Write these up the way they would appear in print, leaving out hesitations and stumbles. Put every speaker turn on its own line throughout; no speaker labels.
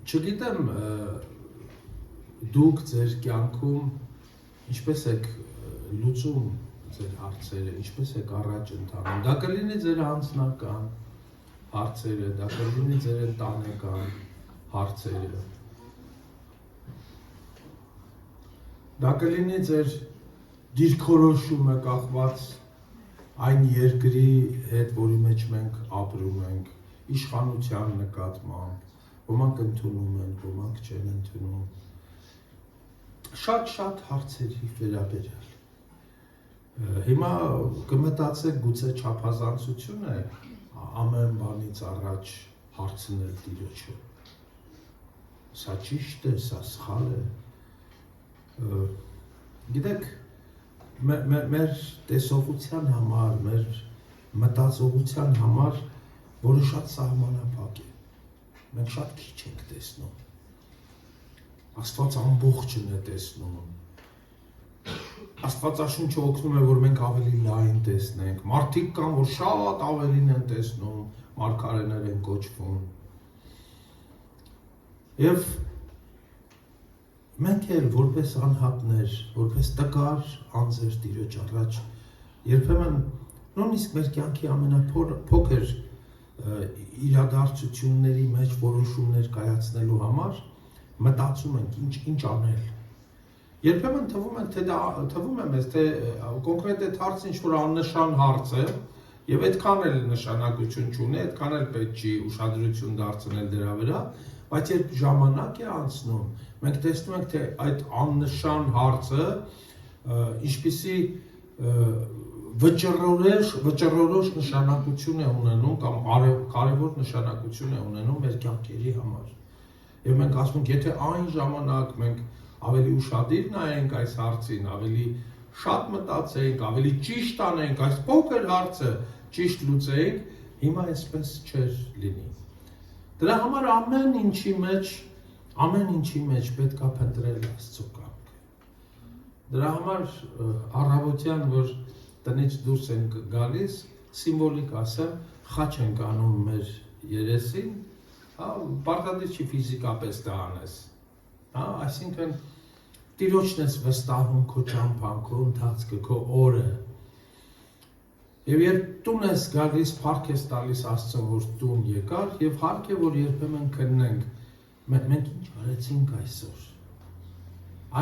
Չգիտեմ դուք ձեր կյանքում ինչպես եք լուծում ձեր հարցերը, ինչպես եք առաջ ընթանում։ Դա կլինի ձեր անձնական հարցերը, դա կլինի ձեր ընտանեկան հարցերը։ Դա կլինի ձեր դիրքորոշումը կախված այն երկրի հետ, որի մեջ մենք ապրում ենք, իշխանության նկատմամբ, ոմանք ընդունում են, ոմանք չեն ընդունում։ Շատ հարցերի վերաբերյալ։ Հիմա կմտածեք գուցե չափազանցություն է ամեն բանից առաջ հարցնել Տիրոջը։ Սա ճիշտ է, սա սխալ է։ Գիտեք, մեր տեսողության համար, մեր մտածողության համար, որը շատ սահմանափակ է, մենք շատ քիչ ենք տեսնում, Աստված ամբողջն է տեսնում, Աստվածաշունչը օգնում է, որ մենք ավելի լայն տեսնենք, մարդիկ կան, որ շատ ավելին են տեսնում, մարգարեներ են կոչվում, և մենք էլ որպես անհատներ, որպես տկար անձեր Տիրոջ առաջ, երբեմն նույնիսկ մեր կյանքի ամենափոքր իրադարձությունների մեջ որոշումներ կայացնելու համար մտածում ենք ինչ անել։ Երբեմն թվում է մեզ, թե կոնկրետ այդ հարցը ինչ-որ աննշան հարց է և այդքան էլ նշանակություն չունի, այդքան էլ պետք չի ուշադրություն դարձնել դրա վրա, բայց երբ ժամանակ է անցնում, մենք տեսնում ենք, թե այդ աննշան հարցը ինչպիսի վճռորոշ նշանակություն է ունենում կամ կարևոր նշանակություն է ունենում մեր կյանքերի համար։ Եվ մենք ասում ենք, եթե այն ժամանակ մենք ավելի ուշադիր նայենք այս հարցին, ավելի շատ մտածեինք, ավելի ճիշտ անենք, այս փոքր հարցը ճիշտ լուծեինք, հիմա այսպես չէր լինի։ Դրա համար ամեն ինչի մեջ պետք է փնտրել Աստծո կամքը։ Դրա համար առավոտյան, որ տնից դուրս ենք գալիս, սիմվոլիկ ասեմ, խաչ ենք անում մեր երեսին, պարտադիր չի ֆիզիկապես դա անես, այսինքն Տիրոջն ես վստահում քո ճամփան, քո ընթացքը, քո օրը։ Եվ երբ տուն ես գալիս, փառք ես տալիս Աստծուն, որ տուն եկար, եւ հարկ է, որ երբեմն քննենք, մենք ինչ արեցինք այսօր։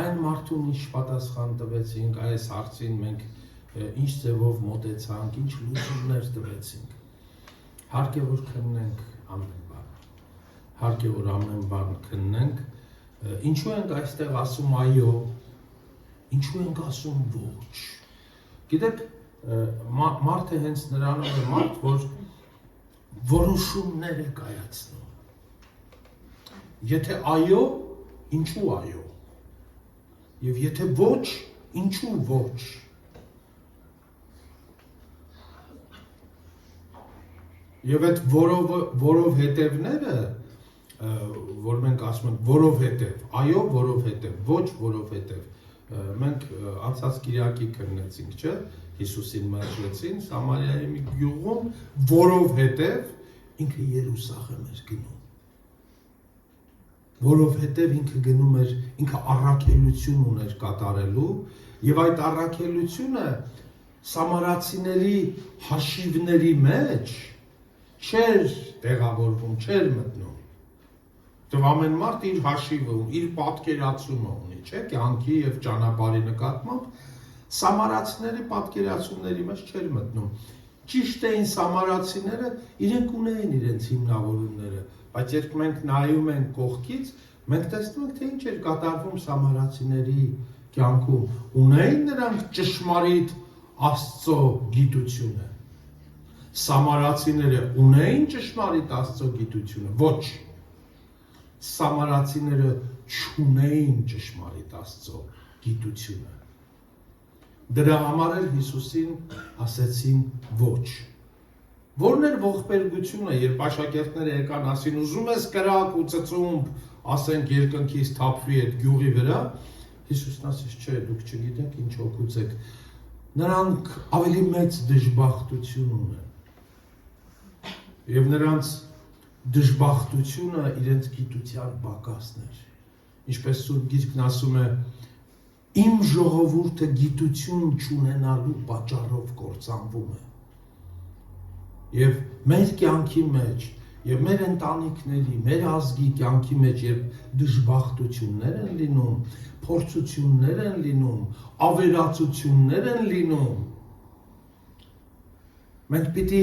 Այն մարդուն ինչ պատասխան տվեցինք, այս հարցին մենք ինչ ձևով մոտեցանք, ինչ լուծումներ տվեցինք։ Հարկ է, որ քննենք ամեն բան։ Հարկ է, որ ամեն բան քննենք, ինչու ենք այստեղ ասում այո, ինչու ենք ասում ոչ։ Գիտեք, մարդը հենց նրանով է մարդ, որ որոշումներ է կայացնում։ Եթե այո, ինչու այո։ Եվ եթե ոչ, ինչու ոչ։ Եվ այդ որովհետևները, որ մենք ասում ենք որովհետև, այո, որովհետև, ոչ, որովհետև, մենք անցած կիրակի քննեցինք, չէ՞, Հիսուսին մերժեցին Սամարիայի մի գյուղում, որովհետև ինքը Երուսաղեմ էր գնում։ Որովհետև ինքը գնում էր, ինքը առաքելություն ուներ կատարելու, եւ այդ առաքելությունը սամարացիների հաշիվների մեջ չէր տեղավորվում, չէր մտնում։ Դու ամեն մարդ իր հաշիվը, իր պատկերացումը ունի, չէ՞, կյանքի եւ ճանապարհի նկատմամբ, սամարացիների պատկերացումների մեջ չէր մտնում։ Ճիշտ էին սամարացիները, իրենք ունեին իրենց հիմնավորումները, բայց երբ մենք նայում ենք կողքից, մենք տեսնում ենք, թե ինչ էր կատարվում սամարացիների կյանքում, ունեին նրանք ճշմարիտ Աստծո գիտությունը։ Սամարացիները ունեին ճշմարիտ Աստծո գիտությունը, ոչ։ Սամարացիները չունեին ճշմարիտ Աստծո գիտությունը։ Դրա համար էլ Հիսուսին ասեցին ոչ։ Որն էր ողբերգությունը, երբ աշակերտները եկան ասին, ուզում ես կրակ ու ծծումբ, ասենք երկնքից թափվի այդ գյուղի վրա, Հիսուսն ասեց, չէ, դուք չգիտեք ինչ հոգուց եք, նրանք ավելի մեծ դժբախտություն ունեն։ Եվ նրանց դժբախտությունը իրենց գիտության պակասն էր։ Ինչպես Սուրբ Գիրքն ասում է, իմ ժողովուրդը գիտություն չունենալու պատճառով կործանվում է։ Եվ մեր կյանքի մեջ, եւ մեր ընտանիքների, մեր ազգի կյանքի մեջ, երբ դժբախտություններ են լինում, փորձություններ են լինում, ավերածություններ են լինում, մենք պիտի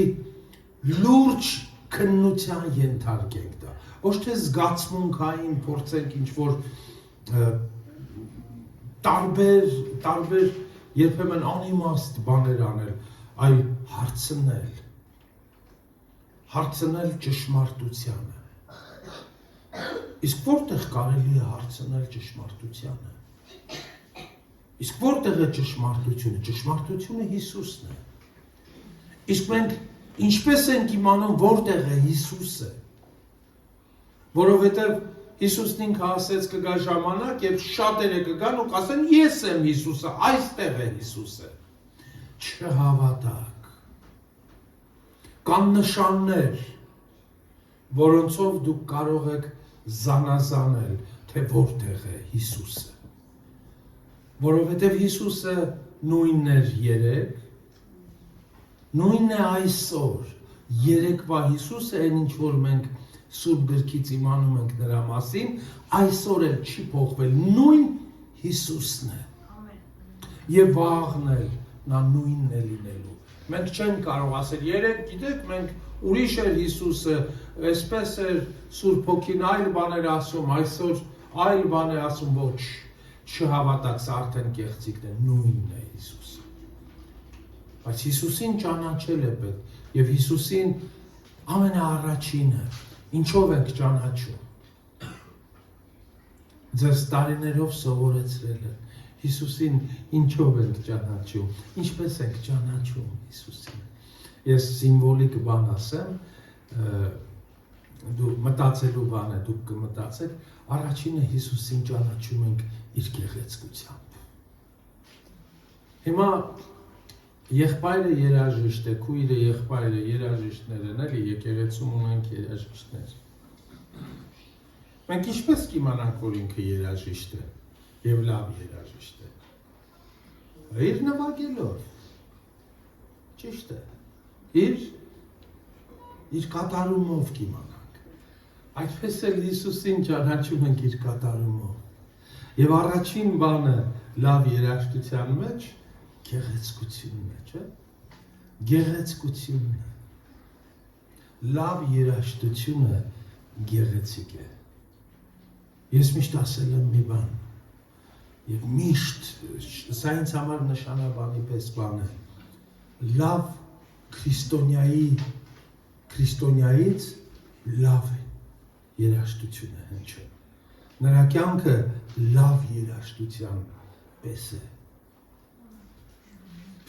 լուրջ քննության ենթարկենք դա։ Ոչ թե զգացմունքային փորձենք ինչ-որ տարբեր երբեմն անիմաստ բաներ անել, այլ հարցնել ճշմարտությանը։ Իսկ որտեղ կարելի է հարցնել ճշմարտությանը։ Իսկ որտեղ է ճշմարտությունը։ Ճշմարտությունը Հիսուսն է։ Իսկ մենք ինչպես ենք իմանում որտեղ է Հիսուսը։ Որովհետև Հիսուսն ինքը ասեց կգա ժամանակ, երբ շատերը կգան ու կասեն ես եմ Հիսուսը, այստեղ է Հիսուսը։ Չհավատաք։ Կան նշաններ, որոնցով դուք կարող եք զանազանել, թե որտեղ է Հիսուսը։ Որովհետև Հիսուսը նույնն էր երեկ, նույնն է այսօր, երեկվա Հիսուսը այն ինչ որ մենք Սուրբ գրքից իմանում ենք նրա մասին, այսօր էլ չի փոխվել, նույն Հիսուսն է։ Եվ վաղն էլ նա նույնն է լինելու։ Մենք չենք կարող ասել, երեք գիտեք, մենք ուրիշ էր Հիսուսը, այսպես էր Սուրբ Հոգին այլ բաներ ասում, այսօր այլ բան է ասում, ոչ, չհավատաք, սա արդեն կեղծիքն է, նույնն է Հիսուսը։ Բայց Հիսուսին ճանաչել է պետք, եւ Հիսուսին ամենաառաջինը ինչով ենք ճանաչում։ Ձեզ տարիներով սովորեցրել են Հիսուսին ինչով ենք ճանաչում, ինչպես ենք ճանաչում Հիսուսին։ Ես սիմվոլիկ բան ասեմ, դու մտածելու բան է, դուք կմտածեք, առաջինը Հիսուսին ճանաչում ենք իր գեղեցկությամբ։ Հիմա եղբայրը երաժիշտ է, քույրը եղբայրը երաժիշտներ են, էլի եկեղեցում ունենք երաժիշտներ։ Մենք ինչպես կիմանանք, որ ինքը երաժիշտ է եւ լավ երաժիշտ է։ Իր նվագելով։ Ճիշտ է։ Իր կատարումով կիմանանք։ Այդպես էլ Հիսուսին ճանաչում ենք իր կատարումով։ Եվ առաջին բանը լավ երաժշտության մեջ գեղեցկությունն է, չէ՞։ Գեղեցկությունն է։ Լավ երաժշտությունը գեղեցիկ է։ Ես միշտ ասել եմ մի բան, եւ միշտ սա ինձ համար նշանաբանի պես բան է։ Լավ քրիստոնյայից լավ երաժշտություն է հնչում։ Նրա կյանքը լավ երաժշտության պես է։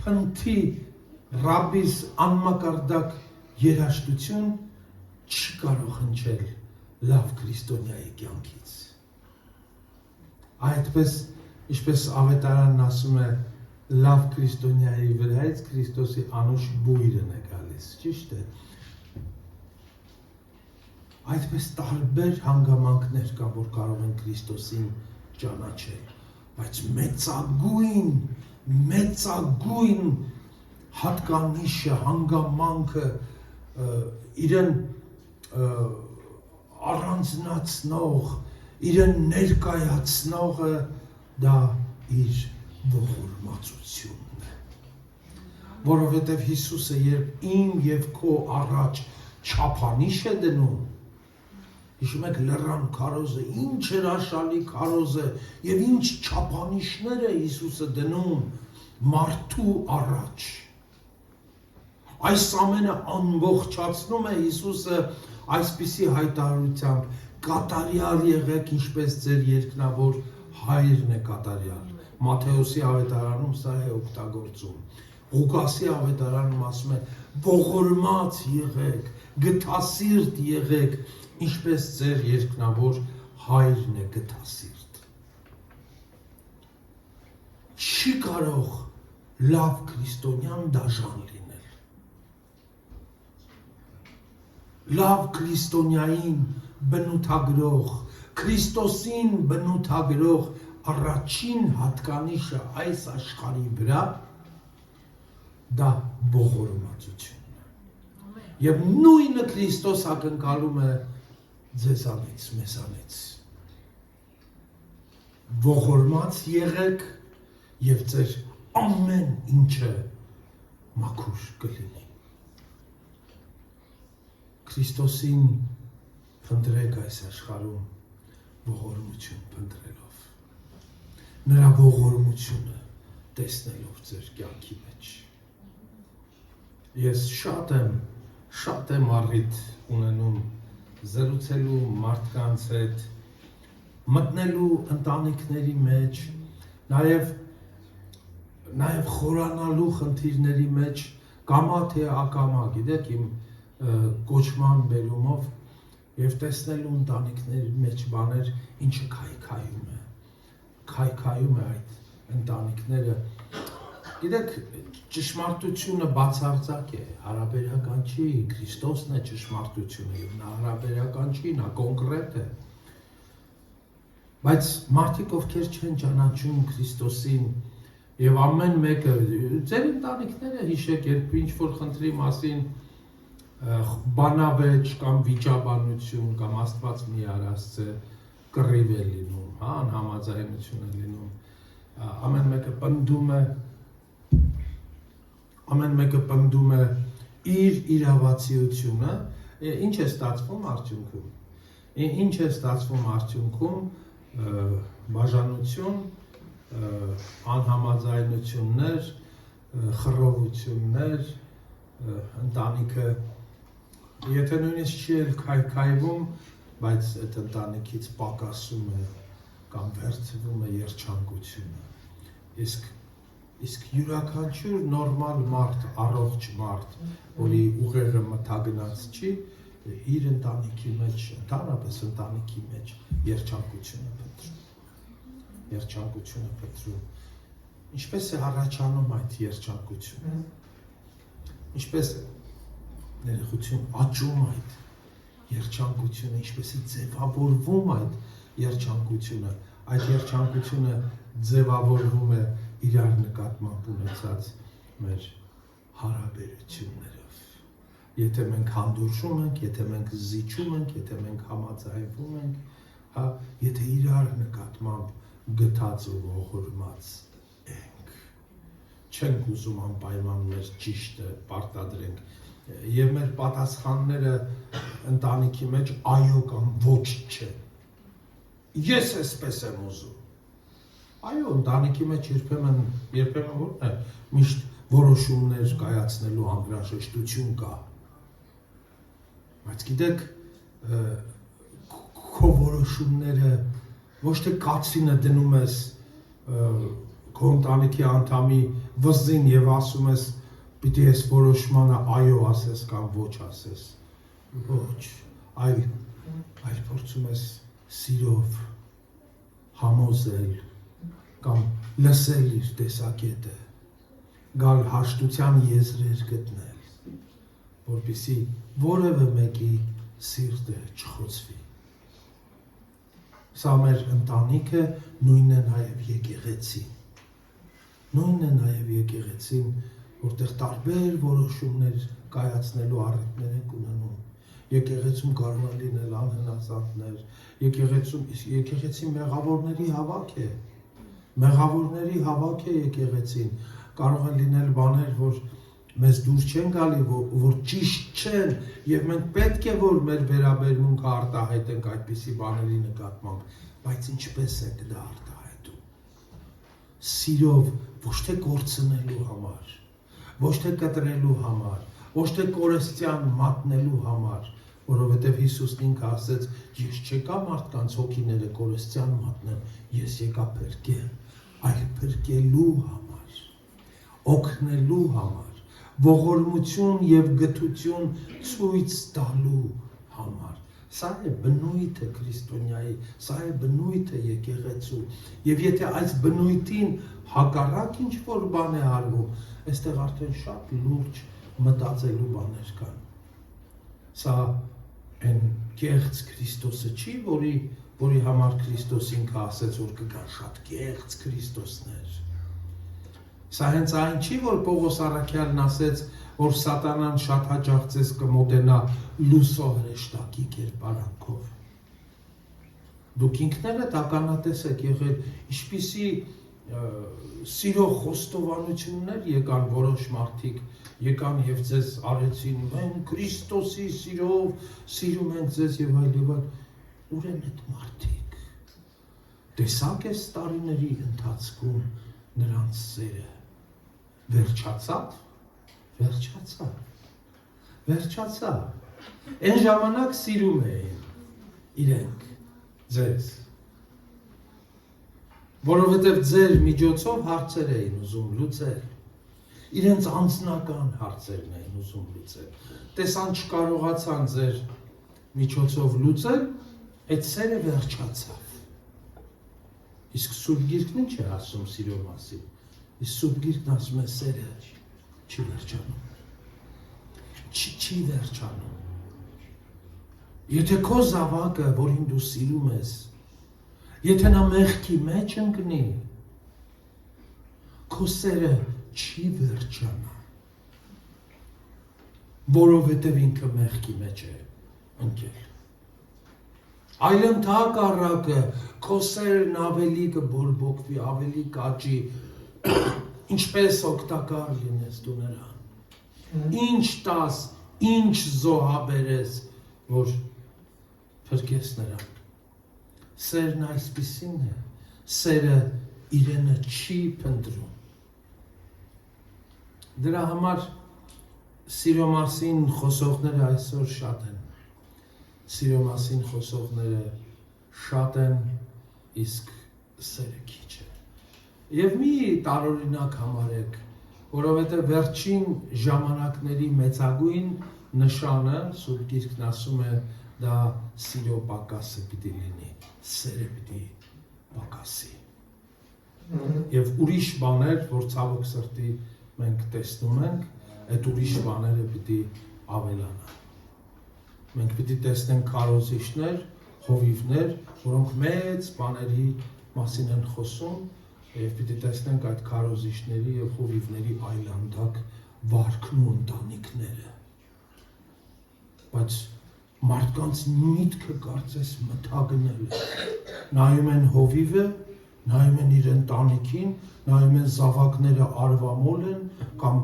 Փնթի ռաբիս անմակարդակ երաժշտություն չի կարող հնչել լավ քրիստոնյայի կյանքից։ Այդպես, ինչպես ավետարանն ասում է, լավ քրիստոնյայի վրայից Քրիստոսի անուշ բույրն է գալիս, ճիշտ է։ Այդպես տարբեր հանգամանքներ կան, որ կարող են Քրիստոսին ճանաչել, բայց մեծագույն հատկանիշը, հանգամանքը, իրեն առանձնացնող, իրեն ներկայացնողը դա իր ողորմածությունն է։ Որովհետև Հիսուսը երբ իմ եւ քո առաջ չափանիշ է դնում, հիշում եք լեռան քարոզը, ինչ հրաշալի քարոզ է եւ ինչ չափանիշներ է Հիսուսը դնում մարդու առաջ։ Այս ամենը ամբողջացնում է Հիսուսը այսպիսի հայտարարությամբ. կատարյալ եղեք, ինչպես ձեր երկնավոր հայրն է կատարյալ։ Մատթեոսի ավետարանում սա է օգտագործում։ Ղուկասի ավետարանում ասում է. ողորմած եղեք, գթասիրտ եղեք, ինչպես ձեր երկնավոր հայրն է գթասիրտ։ Չի կարող լավ քրիստոնյան դաժան լինել։ լավ քրիստոնյային բնութագրող, Քրիստոսին բնութագրող առաջին հատկանիշը այս աշխարհի վրա դա ողորմածությունն է։ Եվ նույնը Քրիստոս ակնկալում է ձեզանից, մեզանից։ Ողորմած եղեք եւ ձեր ամեն ինչը մաքուր կլինի։ Քրիստոսին փնտրեք այս աշխարհում ողորմություն փնտրելով, նրա ողորմությունը տեսնելով ձեր կյանքի մեջ։ Ես շատ եմ առիթ ունենում զրուցելու մարդկանց հետ, մտնելու ընտանիքների մեջ, նաև խորանալու խնդիրների մեջ, կամա թե ակամա, գիտեք, իմ կոչման բերումով եւ տեսնելու ընտանիքների մեջ բաներ, ինչը քայքայում է այդ ընտանիքները։ Գիտեք, ճշմարտությունը բացարձակ է, հարաբերական չի, Քրիստոսն է ճշմարտությունը, եւ նա հարաբերական չի, նա կոնկրետ է։ Բայց մարդիկ, ովքեր չեն ճանաչում Քրիստոսին, եւ ամեն մեկը, ձեր ընտանիքները հիշեք, երբ ինչ-որ խնդրի մասին բանավեճ կամ վիճաբանություն կամ Աստված մի արածը կռիվ է լինում, հա, անհամաձայնություն է լինում, ամեն մեկը պնդում է իր իրավացիությունը, ինչ է ստացվում արդյունքում, բաժանություն, անհամաձայնություններ, խռովություններ, ընտանիքը եթե նույնիսկ չի էլ քայքայվում, բայց այդ ընտանիքից պակասում է կամ վերցվում է երջանկությունը։ Իսկ յուրաքանչյուր նորմալ մարդ, առողջ մարդ, որի ուղեղը մթագնած չի, իր ընտանիքի մեջ, ընդհանրապես ընտանիքի մեջ երջանկություն է փնտրում։ Ինչպես է առաջանում այդ երջանկությունը։ Ինչպես ներողություն աճում այդ երջանկությունը, ինչպես է ձևավորվում այդ երջանկությունը, այդ երջանկությունը ձևավորվում է իրար նկատմամբ ունեցած մեր հարաբերություններով։ Եթե մենք հանդուրժում ենք, եթե մենք զիջում ենք, եթե մենք համաձայնվում ենք, հա, եթե իրար նկատմամբ գթած ու ողորմած ենք, չենք ուզում անպայման մեր ճիշտը պարտադրենք, եւ մեր պատասխանները ընտանիքի մեջ այո կամ ոչ չէ։ Ես էսպես եմ ուզում։ Այո, ընտանիքի մեջ երբեմն որն է, միշտ որոշումներ կայացնելու անհրաժեշտություն կա։ Բայց գիտեք, քո որոշումները ոչ թե կացինը դնում ես քո ընտանիքի անդամի վզին եւ ասում ես պիտի ես որոշմանը այո ասես կամ ոչ ասես, ոչ, այլ փորձում ես սիրով համոզել կամ լսել իր տեսակետը, գալ հաշտության եզրեր գտնել, որպեսզի որևէ մեկի սիրտը չխոցվի։ Սա մեր ընտանիքը, նույնն է նաև եկեղեցին, որտեղ տարբեր որոշումներ կայացնելու առիթներ ենք ունենում։ Եկեղեցում կարող է լինել անհնազանդներ, եկեղեցի մեղավորների հավաք է եկեղեցին, կարող է լինել բաներ, որ մեզ դուր չեն գալի, որ ճիշտ չեն, եւ մենք պետք է որ մեր վերաբերմունքը արտահայտենք այդպիսի բաների նկատմամբ, բայց ինչպես եք դա արտահայտում։ Սիրով, ոչ թե կորցնելու համար, ոչ թե կտրելու համար, ոչ թե կորստյան մատնելու համար, որովհետև Հիսուսն ինքը ասեց, ես չեկա մարդկանց հոգիները կորստյան մատնեմ, ես եկա փրկել, այլ փրկելու համար, օգնելու համար, ողորմություն եւ գթություն ցույց տալու համար։ Սա է բնույթը քրիստոնյայի, սա է բնույթը եկեղեցու։ Եվ եթե այս բնույթին հակառակ ինչ-որ բան է արվում, այստեղ արդեն շատ լուրջ մտածելու բաներ կան։ Սա Այն կեղծ Քրիստոսը չի, որի համար Քրիստոս ինքը ասեց, որ կգան շատ կեղծ Քրիստոսներ։ Սա հենց այն չի, որ Պողոս առաքյալն ասեց, որ սատանան շատ հաճախ ձեզ կմոտենա լուսո հրեշտակի կերպարանքով։ Դուք ինքներդ ականատես եք եղել, ինչպիսի սիրո խոստովանություններ եկան որոշ մարդիկ, եկան եւ ձեզ արեցին, մենք Քրիստոսի սիրով սիրում ենք ձեզ եւ այլ եւ այլ։ Ուր են այդ մարդիկ։ Տեսակ է տարիների ընթացքում նրանց սերը վերջացավ։ Այն ժամանակ սիրում էին իրենք ձեզ, որովհետև ձեր միջոցով հարցեր էին ուզում լուծել, իրենց անձնական հարցերն էին ուզում լուծել, տեսան չկարողացան ձեր միջոցով լուծել, այդ սերը վերջացավ։ Իսկ Սուրբ Գիրքն ինչ է ասում սիրո մասին, իսկ Սուրբ Գիրքն ասում է սերը չի վերջանում, չի վերջանում։ Եթե քո զավակը, որին դու սիրում ես, եթե նա մեղքի մեջ ընկնի, քո սերը չի վերջանա, որովհետև ինքը մեղքի մեջ է ընկել։ Այլընտակառակը քո սերն ավելի կբորբոքվի, ավելի կաճի, ինչպես օգտակար լինես դու նրան։ Ինչ տաս, ինչ զոհաբերես, որ փրկես նրան։ Սերն այսպիսին է, սերը իրենը չի փնտրում։ Դրա համար սիրո մասին խոսողները այսօր շատ են։ Սիրո մասին խոսողները շատ են, իսկ սերը քիչ է։ Եվ մի տարօրինակ համարեք, որովհետև վերջին ժամանակների մեծագույն նշանը, Սուրբ Գիրքն ասում է, դա սիրո պակասը պիտի լինի, սերը պիտի պակասի։ Եվ ուրիշ բաներ, որ ցավոք սրտի մենք տեսնում ենք, այդ ուրիշ բաները պիտի ավելանան։ Մենք պիտի տեսնենք քարոզիչներ, հովիվներ, որոնք մեծ բաների մասին են խոսում, եւ պիտի տեսնենք այդ քարոզիչների եւ հովիվների այլանդակ վարքն ու ընտանիքները։ Բայց մարդկանց միտքը կարծես մթագնել է։ Նայում են հովիվը, նայում են իր ընտանիքին, նայում են զավակները արվամոլ են, կամ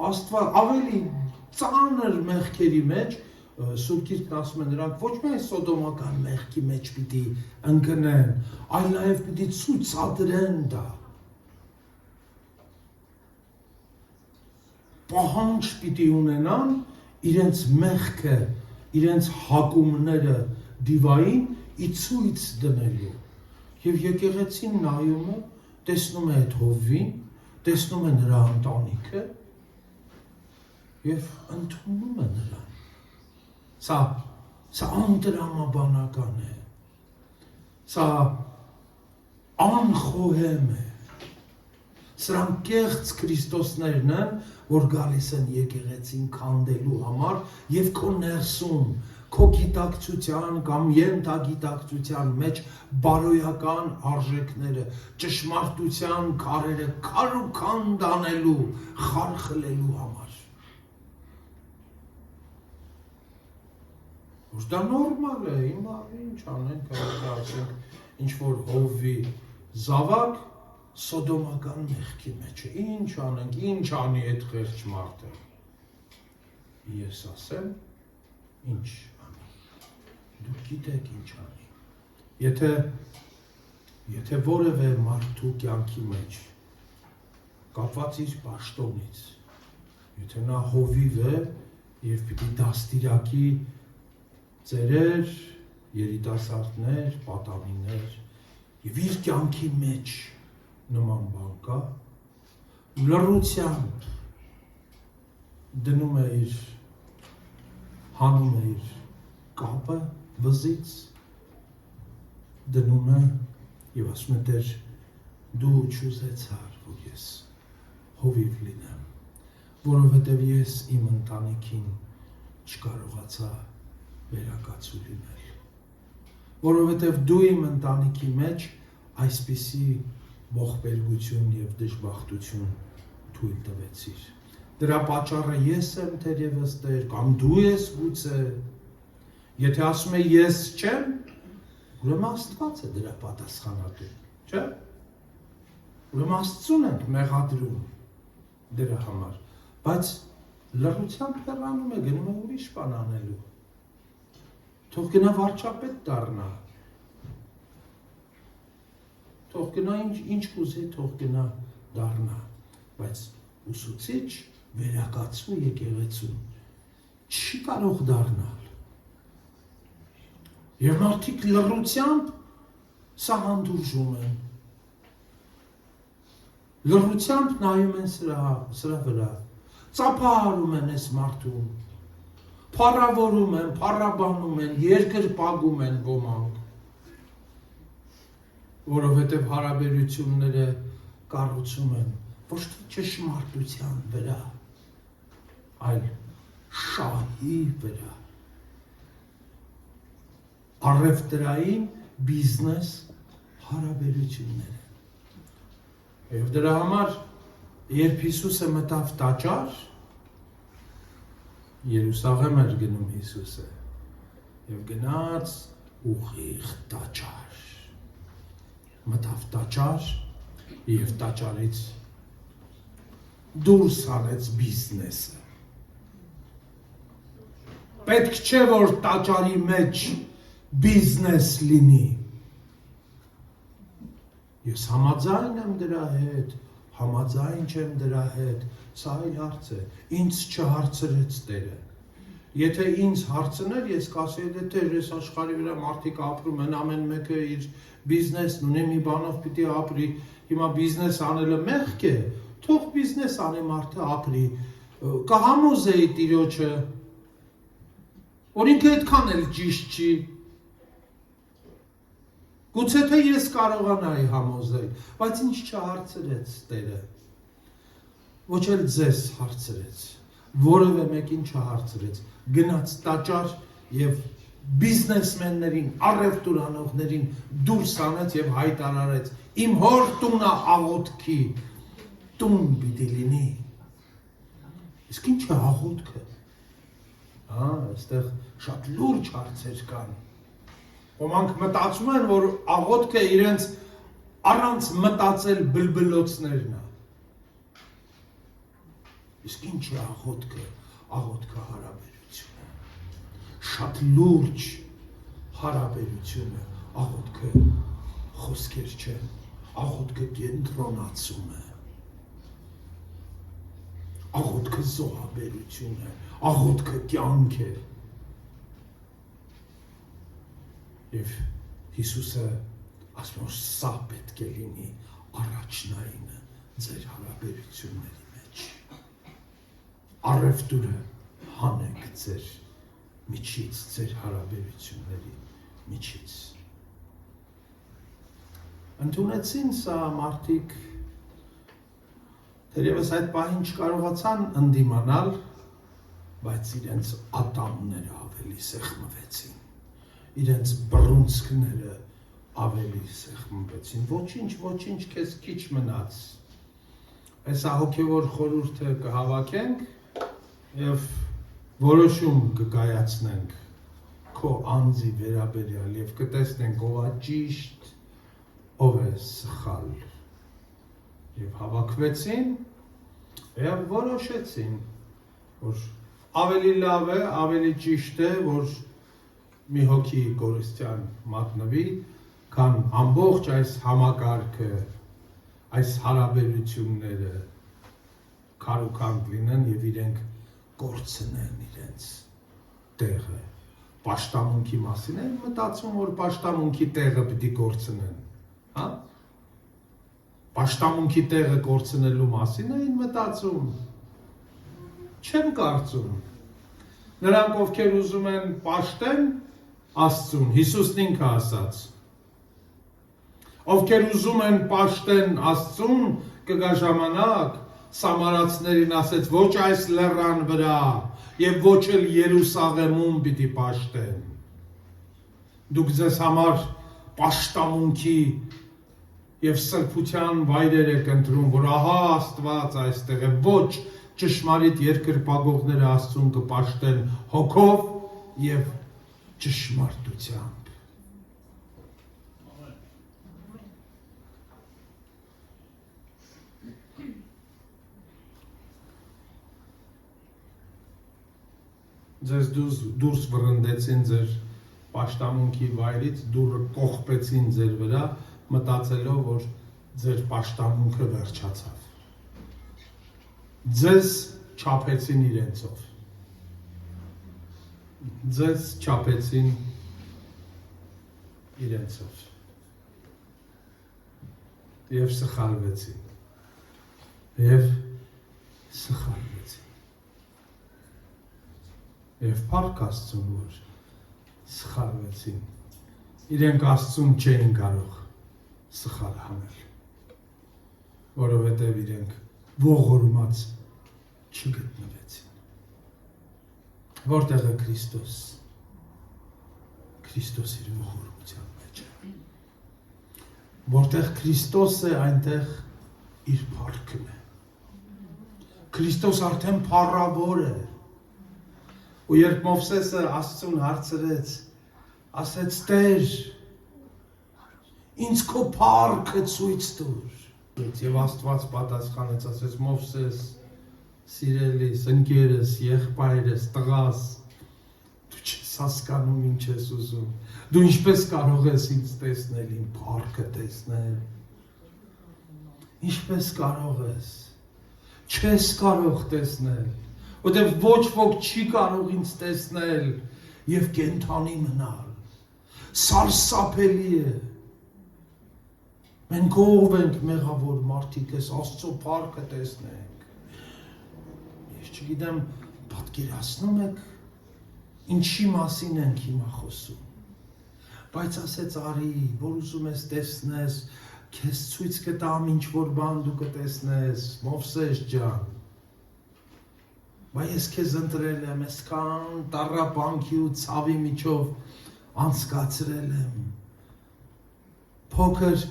Աստված ավելի ծանր մեղքերի մեջ, Սուրբ Գիրքն ասում է նրանք ոչ միայն սոդոմական մեղքի մեջ պիտի ընկնեն, այլ նաև պիտի ցուցադրեն դա։ Պահանջ պիտի ունենան իրենց մեղքը, իրենց հակումները դիվային ի ցույց դնելու։ Եվ եկեղեցին նայում է, տեսնում է այդ հովվին, տեսնում է նրա ընտանիքը եւ ընդունում է նրան։ Սա անտրամաբանական է, սա անխոհեմ է, սրանք կեղծ Քրիստոսներն են, որ գալիս են եկեղեցին քանդելու համար եւ քո ներսում, քո գիտակցության կամ ենթագիտակցության մեջ բարոյական արժեքները, ճշմարտության քարերը քար ու քանդ անելու, խարխլելու համար։ Որ դա նորմալ է, հիմա ինչ անենք, ասենք, ինչ որ հովվի զավակ սոդոմական մեղքի մեջ է, ինչ անենք, ինչ անի այդ խեղճ մարդը։ Ես ասեմ, ինչ անի, դուք գիտեք ինչ անի։ Եթե որևէ մարդու կյանքի մեջ, կապված իր պաշտոնից, եթե նա հովիվ է և պիտի դաստիարակի ծերեր, երիտասարդներ, պատանիներ, և իր կյանքի մեջ նման բան կա, լռությամբ դնում է հանում է իր կապը վզից, դնում է և ասում է Տեր, դու չուզեցար, որ ես հովիվ լինեմ, որովհետև ես իմ ընտանիքին չկարողացա վերակացու լինել, որովհետև դու իմ ընտանիքի մեջ այսպիսի ողբերգություն և դժբախտություն թույլ տվեցիր։ Դրա պատճառը ես եմ թերևս Տեր, կամ դու ես գուցե։ Եթե ասում է ես չեմ, ուրեմն Աստված է դրա պատասխանատու, չէ՞։ Ուրեմն Աստծուն ենք մեղադրում դրա համար, բայց լռությամբ հեռանում է, գնում է ուրիշ բան անելու։ Թող գնա վարչապետ դառնա։ Թող գնա ինչ կուզի, թող գնա դառնա, բայց ուսուցիչ վերակացու եկեղեցուն չի կարող դառնալ։ Եվ մարդիկ լռությամբ սա հանդուրժում են։ Լռությամբ նայում են սրա վրա, ծափահարում են այս մարդուն, փառավորում են, փառաբանում են, երկրպագում են ոմանք, որովհետև հարաբերությունները կառուցում են ոչ թե ճշմարտության վրա, այլ շահի վրա, առևտրային բիզնես հարաբերությունները։ Եվ դրա համար, երբ Հիսուսը մտավ տաճար, Երուսաղեմ էր գնում Հիսուսը, և գնաց ուղիղ տաճար, մտավ տաճար և տաճարից դուրս անեց բիզնեսը։ Պետք չէ, որ տաճարի մեջ բիզնես լինի։ Ես համաձայն եմ դրա հետ, համաձայն չեմ դրա հետ, սա այլ հարց է, ինձ չհարցրեց Տերը։ Եթե ինձ հարցներ, ես կասեի, Տեր, ես աշխարհի վրա մարդիկ ապրում են, ամեն մեկը իր բիզնեսն ունի, մի բանով պիտի ապրի, հիմա բիզնես անելը մեղք է, թող բիզնես անի մարդը ապրի, կհամոզեի Տիրոջը, որ ինքը այդքան էլ ճիշտ չի։ Գուցե թե ես կարողանայի համոզել, բայց ինչ չհարցրեց Տերը, ոչ էլ ձեզ հարցրեց, որևէ մեկին չհարցրեց, գնաց տաճար և բիզնեսմեններին, առևտուր անողներին դուրս անեց և հայտարարեց, իմ հոր տունը աղոթքի տուն պիտի լինի։ Իսկ ինչ է աղոթքը։ Այստեղ շատ լուրջ հարցեր կան։ Ոմանք մտածում են, որ աղոթքը իրենց առանց մտածել բլբլոցներն է։ Իսկ ինչ է աղոթքը։ Աղոթքը հարաբերություն է։ Շատ լուրջ հարաբերություն է։ Աղոթքը խոսքեր չեն։ Աղոթքը կենտրոնացում է։ Աղոթքը զոհաբերություն է։ Աղոթքը կյանք է։ Եվ Հիսուսը ասում որ սա պետք է լինի առաջնայինը ձեր հարաբերությունների մեջ։ Առևտուրը հանեք ձեր միջից, ձեր հարաբերությունների միջից։ Ընդունեցին սա մարդիկ, թերևս այդ պահին չկարողացան ընդդիմանալ, բայց իրենց ատամները ավելի սեղմվեցին, իրենց բռունցքները ավելի սեղմվեցին, ոչինչ քեզ քիչ մնաց, այսա հոգևոր խորհուրդը կհավաքենք և որոշում կկայացնենք քո անձի վերաբերյալ և կտեսնենք ով է ճիշտ, ով է սխալ և հավաքվեցին և որոշեցին, որ ավելի լավ է, ավելի ճիշտ է, որ մի հոգի կորստյան մատնվի, քան ամբողջ այս համակարգը, այս հարաբերությունները քարուքանդ լինեն և իրենք կորցնեն իրենց տեղը։ Պաշտամունքի մասին են մտածում, որ պաշտամունքի տեղը պիտի կորցնեն, հա? Պաշտամունքի տեղը կորցնելու մասին էին մտածում, չեմ կարծում։ Նրանք, ովքեր ուզում են պաշտեն Աստծուն, Հիսուսն ինքը ասաց, ովքեր ուզում են պաշտեն Աստծուն, կգա ժամանակ, Սամարացիներին ասեց ոչ այս լեռան վրա եւ ոչ էլ Երուսաղեմում պիտի պաշտեն։ Դուք ձեզ համար պաշտամունքի եւ սրբության վայրեր եք ընտրում, որ ահա Աստված այստեղ է, ոչ ճշմարիտ երկրպագողները Աստծուն կպաշտեն հոգով եւ ճշմարտությամբ։ Ձեզ դուրս վռնդեցին ձեր պաշտամունքի վայրից, դուրը կողպեցին ձեր վրա, մտածելով, որ ձեր պաշտամունքը վերջացավ։ Ձեզ չափեցին իրենցով։ Ձեզ չափեցին իրենցով։ Եվ սխալվեցին։ Եվ սխալվեցին։ Եվ փառք Աստծուն, որ սխալվեցին։ Իրենք Աստծուն չէին կարող սխալ հանել, որովհետև իրենք ողորմած չգտնվեցին։ Որտեղ է Քրիստոս։ Քրիստոս իր ողորմության մեջ է։ Որտեղ Քրիստոս է, այնտեղ իր փառքն է։ Քրիստոս արդեն փառավոր է։ Ու երբ Մովսեսը Աստծուն հարցրեց, ասեց Տեր, ինձ քո փառքը ցույց տուր։ Եվ Աստված պատասխանեց, ասեց Մովսես, սիրելիս, ընկերս, եղբայրս, տղաս, դու չես հասկանում ինչ ես ուզում։ Դու ինչպես կարող ես ինձ տեսնել, իմ փառքը տեսնել։ Ինչպես կարող ես։ Չես կարող տեսնել։ Որտեղ ոչ ոք չի կարող ինձ տեսնել եւ կենթանի մնալ։ Սարսափելի է։ Մենք ով ենք մեղավոր մարդիկ, ես Աստծո փառքը տեսնենք։ Ես չգիտեմ, պատկերացնում եք ինչի մասին ենք հիմա խոսում։ Բայց ասեց արի, որ ուզում ես տեսնես, քեզ ցույց կտամ ինչ որ բան դու կտեսնես, Մովսես ջան։ Բայց ես քեզ ընտրել եմ, այսքան տառապանքի ու ցավի միջով անցկացրել եմ։ Փոքր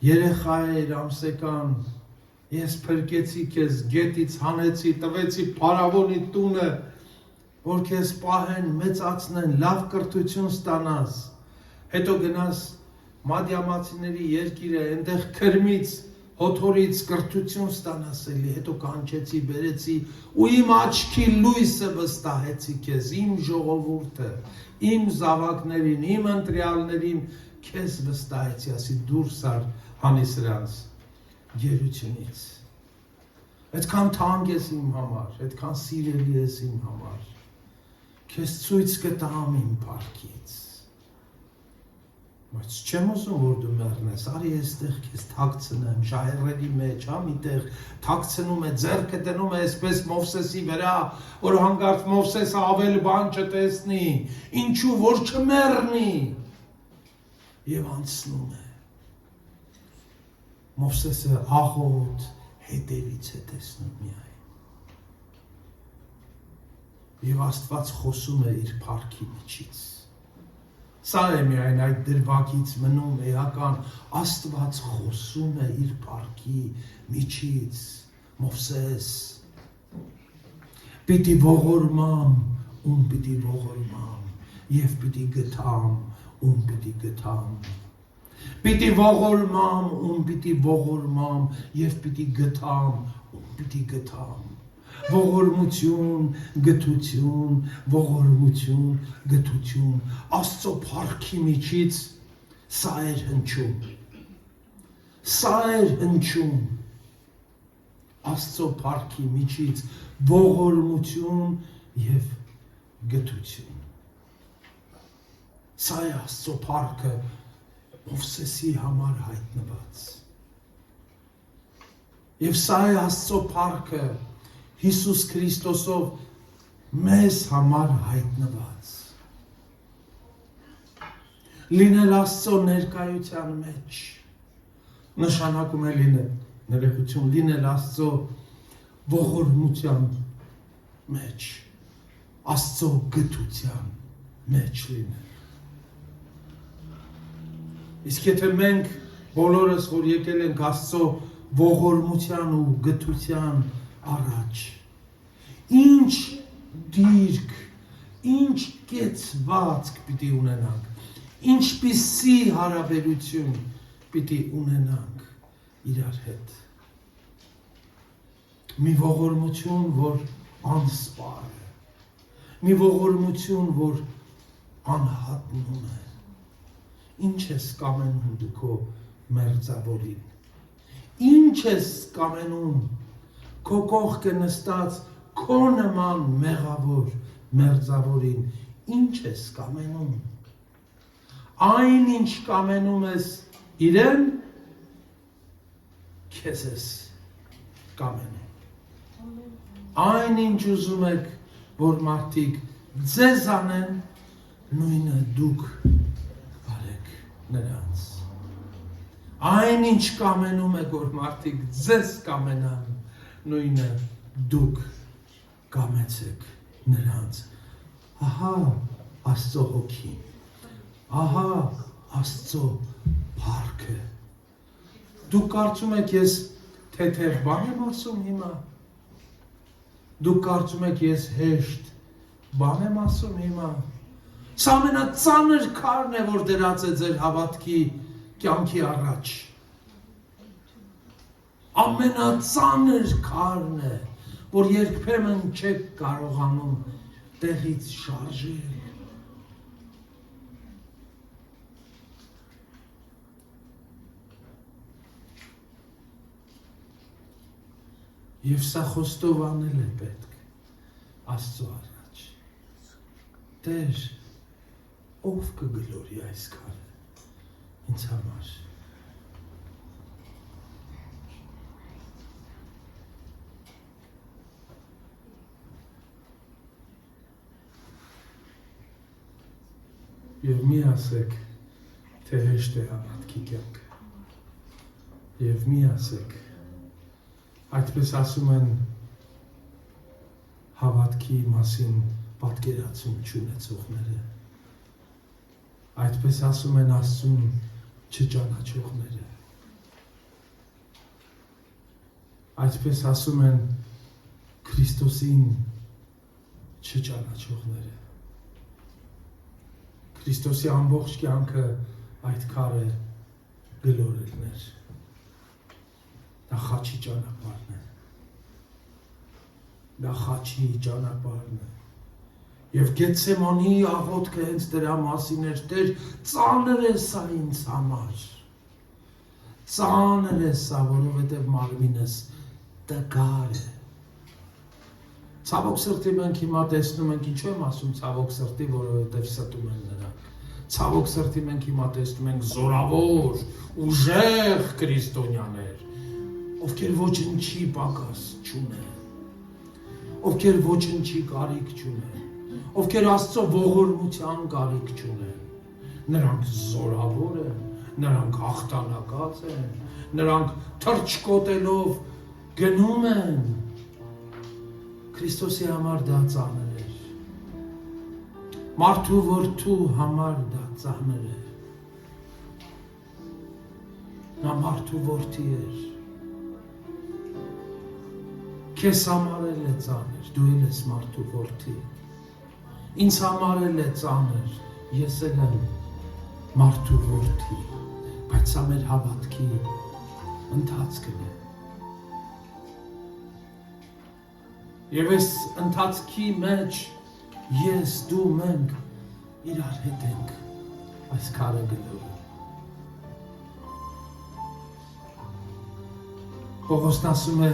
երեխա էր ամսեկան, ես փրկեցի քեզ, գետից հանեցի, տվեցի փարավոնի տունը, որ քեզ պահեն, մեծացնեն, լավ կրթություն ստանաս, հետո գնաս Մադիամացիների երկիրը, այնտեղ քրմից հոթորից կրթություն ստանաս էլի, հետո կանչեցի, բերեցի ու իմ աչքի լույսը վստահեցի քեզ, իմ ժողովուրդը, իմ զավակներին, իմ ընտրյալներին քեզ վստահեցի, ասի դուրս ար հանի սրանց գերությունից։ Այդքան թանկ ես իմ համար, այդքան սիրելի ես իմ համար, քեզ ցույց կտամ իմ փառքից։ Բայց չեմ ուզում, որ դու մեռնես, արի այստեղ քեզ թաքցնեմ, ժայռերի մեջ, հա, միտեղ թաքցնում է, ձեռքը դնում է այսպես Մովսեսի վրա, որ հանկարծ Մովսեսը ավել բան չտեսնի, ինչու որ չմեռնի։ Եվ անցնում է։ Մովսեսը աղոտ հետևից է տեսնում միայն։ Եվ Աստված խոսում է իր փառքի միջից։ Սա է միայն այդ դրվագից մնում էական Աստված խոսում է իր փառքի միջից, Մովսես, պիտի ողորմամ, ում պիտի ողորմամ, և պիտի գթամ, ում պիտի գթամ, պիտի ողորմամ, ում պիտի ողորմամ, և պիտի գթամ, ում պիտի գթամ, ողորմություն, գթություն, ողորմություն, գթություն, Աստծո փառքի միջից սա էր հնչում, սա էր հնչում, Աստծո փառքի միջից ողորմություն և գթություն, սա է Աստծո փառքը Մովսեսի համար հայտնված, և սա է Աստծո փառքը Հիսուս Քրիստոսով մեզ համար հայտնված։ Լինել Աստծո ներկայության մեջ նշանակում է լինել ներեխություն, լինել Աստծո ողորմության մեջ, Աստծո գթության մեջ լինել։ Իսկ եթե մենք բոլորս, որ եկել ենք Աստծո ողորմության ու գթության առաջ, ինչ դիրք, ինչ կեցվածք պիտի ունենանք, ինչպիսի հարաբերություն պիտի ունենանք իրար հետ։ Մի ողորմություն, որ անսպար է, մի ողորմություն, որ անհատնում է։ Ինչ ես կամենում դու քո մերձավորին, ինչ ես կամենում քո կողքը նստած քո նման մեղավոր մերձավորին, ինչ ես կամենում, այն ինչ կամենում ես իրեն, քեզ ես կամենում, այն ինչ ուզում եք, որ մարդիկ ձեզ անեն, նույնը դուք արեք նրանց, այն ինչ կամենում եք, որ մարդիկ ձեզ կամենան, նույնը դուք կամեցեք նրանց, ահա Աստծո հոգին, ահա Աստծո փառքը, դուք կարծում եք ես թեթև բան եմ ասում հիմա, դուք կարծում եք ես հեշտ բան եմ ասում հիմա, սա ամենածանր քարն է, որ դրած է ձեր հավատքի կյանքի առաջ, ամենածանր քարն է, որ երբեմն չեք կարողանում տեղից շարժել։ Եվ սա խոստովանել է պետք Աստծո առաջ։ Տեր, ով կգլորի այս քարը ինձ համար։ Եվ մի ասեք, թե հեշտ է հավատքի կյանքը։ Եվ մի ասեք, այդպես ասում են հավատքի մասին պատկերացում չունեցողները, այդպես ասում են Աստծուն չճանաչողները, այդպես ասում են Քրիստոսին չճանաչողները, Քրիստոսի ամբողջ կյանքը այդ քարը գլորելն էր, դա խաչի ճանապարհն է, դա խաչի ճանապարհն է, եւ Գեթսեմանի աղոթքը հենց դրա մասին էր, Տեր, ծանր է սա ինձ համար, ծանր է սա, որովհետեւ մարմինս տկար է, ցավոք սրտի մենք հիմա տեսնում ենք, ինչու եմ ասում ցավոք սրտի, որովհետեւ ստում են նրանք, ցավոք սրտի մենք հիմա տեսնում ենք զորավոր, ուժեղ քրիստոնյաներ, ովքեր ոչնչի պակաս չունեն, ովքեր ոչնչի կարիք չունեն, ովքեր Աստծո ողորմության կարիք չունեն, նրանք զորավոր են, նրանք հաղթանակած են, նրանք թռչկոտելով գնում են, Քրիստոսի համար դա ծանր էր, մարդու որդու համար դա ծանր էր, նա մարդու որդի էր, քեզ համար էլ է ծանր, դու էլ ես մարդու որդի, ինձ համար էլ է ծանր, ես էլ եմ մարդու որդի, բայց սա մեր հավատքի ընթացքն է, եւ այս ընթացքի մեջ ես, դու, մենք իրար հետ ենք այս քարը գլորում, Պողոսն ասում է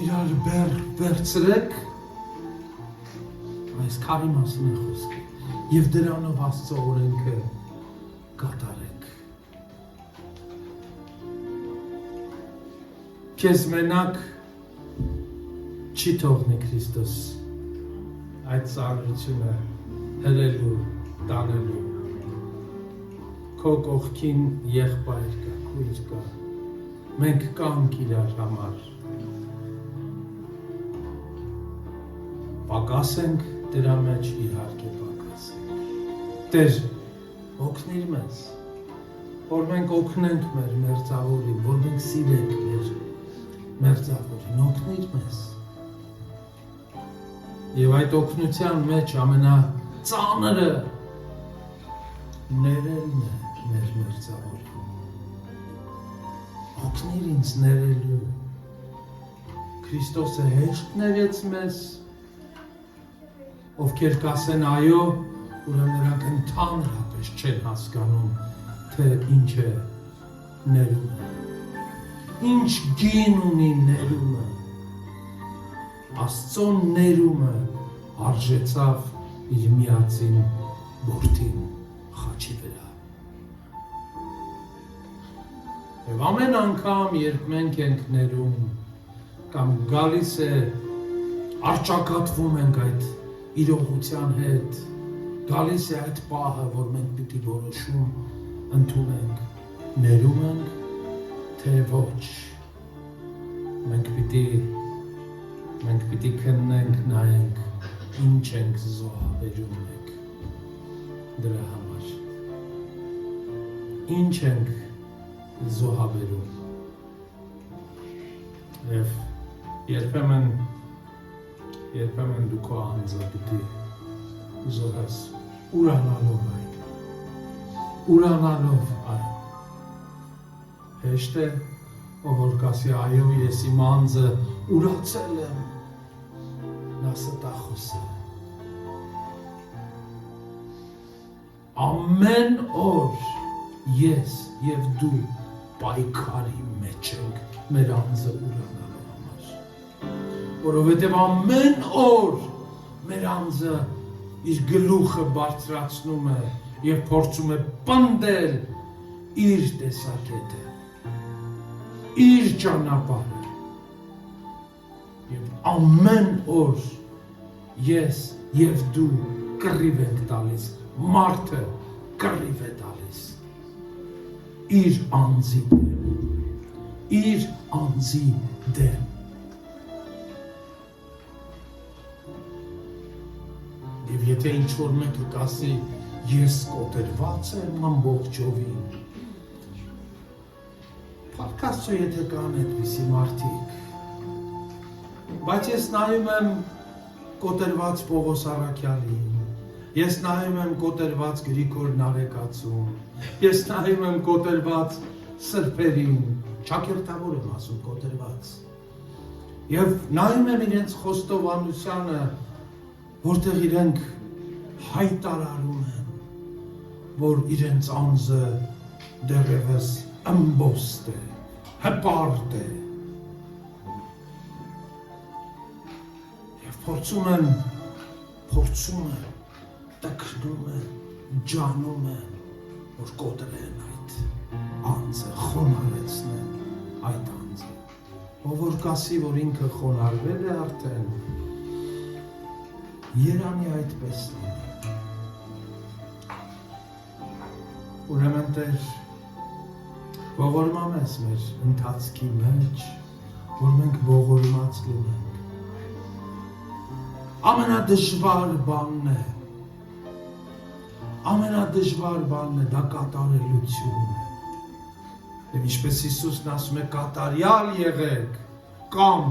իրար վերցրեք, այս քարի մասին է խոսքը, եւ դրանով Աստծո օրենքը կատարեք։ Քեզ մենակ չի թողնի Քրիստոս այդ ծանրությունը հրելու, տանելու, քո կողքին եղբայր կա, քույր կա, մենք կանք իրար համար, պակաս ենք դրա մեջ, իհարկե պակաս ենք։ Տեր, օգնիր մեզ, որ մենք օգնենք մեր մերձավորին, որ մենք սիրենք մեր մերձավորին, օգնիր մեզ։ Եվ այդ օգնության մեջ ամենածանրը ներելն է մեր մերձավորին։ Օգնիր ինձ ներելու։ Քրիստոսը հեշտ ներեց մեզ, ովքեր կասեն այո, ուրեմն նրանք ընդհանրապես չեն հասկանում, թե ինչ է ներումը։ Ինչ գին ունի ներումը։ Աստծո ներումը արժեցավ իր միածին որդին խաչի վրա։ Եվ ամեն անգամ, երբ մենք ենք ներում, կամ գալիս է արճակատվում ենք այդ իրողության հետ, գալիս է այդ պահը, որ մենք պիտի որոշում ընդունենք, ներում ենք, թե ոչ։ Մենք պիտի քննենք, նայենք, ինչ ենք զոհաբերում ենք դրա համար։ Ինչ ենք զոհաբերում։ Եվ երբեմն դու քո անձը պիտի զոհես ուրանալով այն։ Ուրանալով այն։ Հեշտ է, ով որ կասի այո, ես իմ անձը ուրացել եմ, նա ստախոս է։ Ամեն օր ես և դու պայքարի մեջ ենք մեր անձը ուրանալու համար։ Որովհետև ամեն օր մեր անձը իր գլուխը բարձրացնում է և փորձում է պնդել իր տեսակետը, իր ճանապարհը։ Եվ ամեն օր ես և դու կռիվ ենք տալիս, մարդը կռիվ է տալիս իր անձի դեմ, իր անձի դեմ։ Եվ եթե ինչ-որ մեկը կասի, ես կոտերված եմ ամբողջովին, փառք Աստծո, եթե կան այդպիսի մարդիկ, բայց ես նայում եմ կոտերված Պողոս Առաքյալին, ես նայում եմ կոտերված Գրիգոր Նարեկացուն, ես նայում եմ կոտերված սրբերին, ճակերտավոր եմ ասում կոտերված, և նայում եմ իրենց խոստովանությանը, որտեղ իրենք հայտարարում են, որ իրենց անձը դեռևս ըմբոստ է, հպարտ է, և փորձում են, տքնում են, ջանում են, որ կոտրեն այդ անձը, խոնարհեցնեն այդ անձը, ով որ կասի, որ ինքը խոնարհվել է արդեն, երանի այդպես լինի։ Ուրեմն Տեր, ողորմա մեզ մեր ընթացքի մեջ, որ մենք ողորմած լինենք։ Ամենադժվար բանն է, դա կատարելությունն է։ Եվ ինչպես Հիսուսն ասում է, կատարյալ եղեք կամ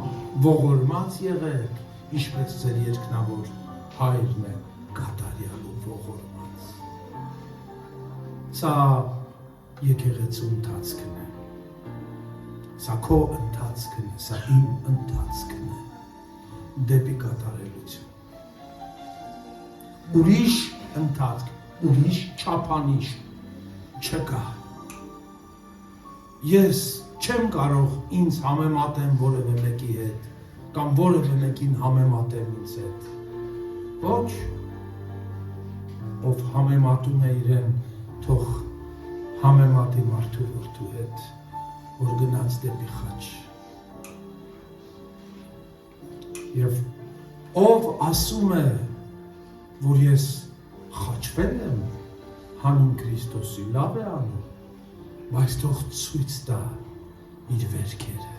ողորմած եղեք, ինչպես ձեր երկնավոր Հայրն է կատարյալ ու ողորմած։ Սա եկեղեցու ընթացքն է, սա քո ընթացքն է, սա իմ ընթացքն է, դեպի կատարելություն։ Ուրիշ ընթացք, ուրիշ չափանիշ չկա։ Ես չեմ կարող ինձ համեմատեմ որևէ մեկի հետ, կամ որևէ մեկին համեմատեմ ինձ հետ։ Ոչ, ով համեմատում է իրեն, թող համեմատի մարդու որդու հետ, որ գնաց դեպի խաչ։ Եվ ով ասում է, որ ես խաչվել եմ հանուն Քրիստոսի, լավ է անում, բայց թող ցույց տա իր վերքերը,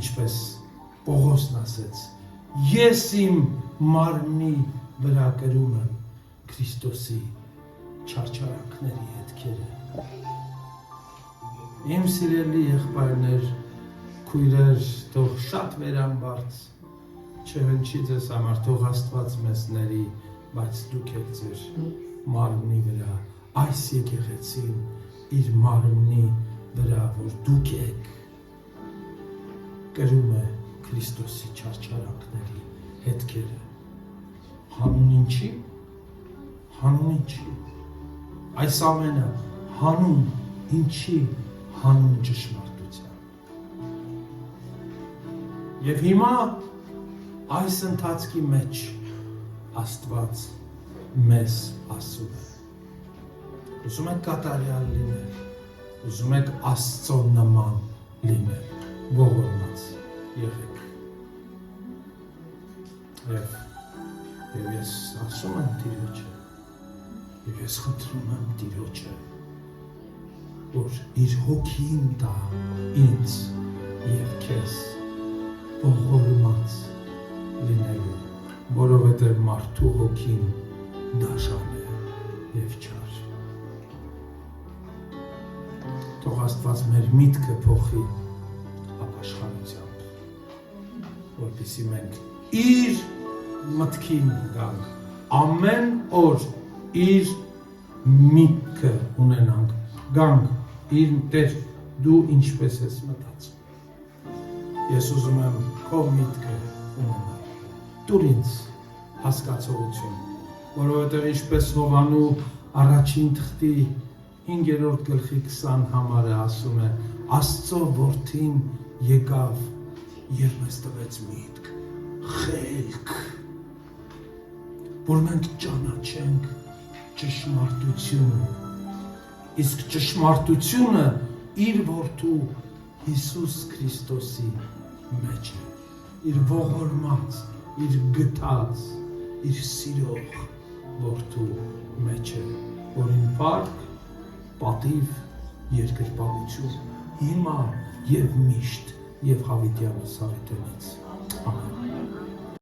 ինչպես Պողոսն ասեց, ես իմ մարմնի վրա կրում եմ Քրիստոսի չարչարանքների հետքերը։ Իմ սիրելի եղբայրներ, քույրեր, թող շատ վերամբարձ չհնչի ձեզ համար, թող Աստված մեզ ների, բայց դուք եք ձեր մարմնի վրա, այս եկեղեցին իր մարմնի վրա, որ դուք եք, կրում է Քրիստոսի չարչարանքների հետքերը։ Հանուն ինչի? Հանուն ինչի? Այս ամենը հանուն ինչի? Հանուն ճշմարտության։ Եվ հիմա այս ընթացքի մեջ Աստված մեզ ասում է. ուզում եք կատարյալ լինել, ուզում եք Աստծո նման լինել, ողորմած եղեք։ Եվ ես ասում եմ Տիրոջը, եւ ես խնդրում եմ Տիրոջը, որ իր հոգին տա ինձ եւ քեզ ողորմած լինելու, որովհետև մարդու հոգին դաշան է եւ չար։ Թող Աստված մեր միտքը փոխի ապաշխարությամբ, որպեսզի մենք իր մտքին գանք, ամեն օր իր միտքը ունենանք, գանք իր Տեր, դու ինչպես ես մտածում։ Ես ուզում եմ քո միտքը ունենալ, տուր ինձ հասկացողություն, որովհետև ինչպես Հովանու առաջին թղթի 5-րդ գլխի 20 համարը ասում է, Աստծո որդին եկավ եւ մեզ տվեց միտք, խելք, որ մենք ճանաչենք ճշմարտությունը, իսկ ճշմարտությունը իր որդու Հիսուս Քրիստոսի մեջ է, իր ողորմած, իր գտած, իր սիրող որդու մեջ է, որին փառք, պատիվ, երկրպագություն, հիմա եւ միշտ եւ հավիտյանս հավիտենից։ Ամեն։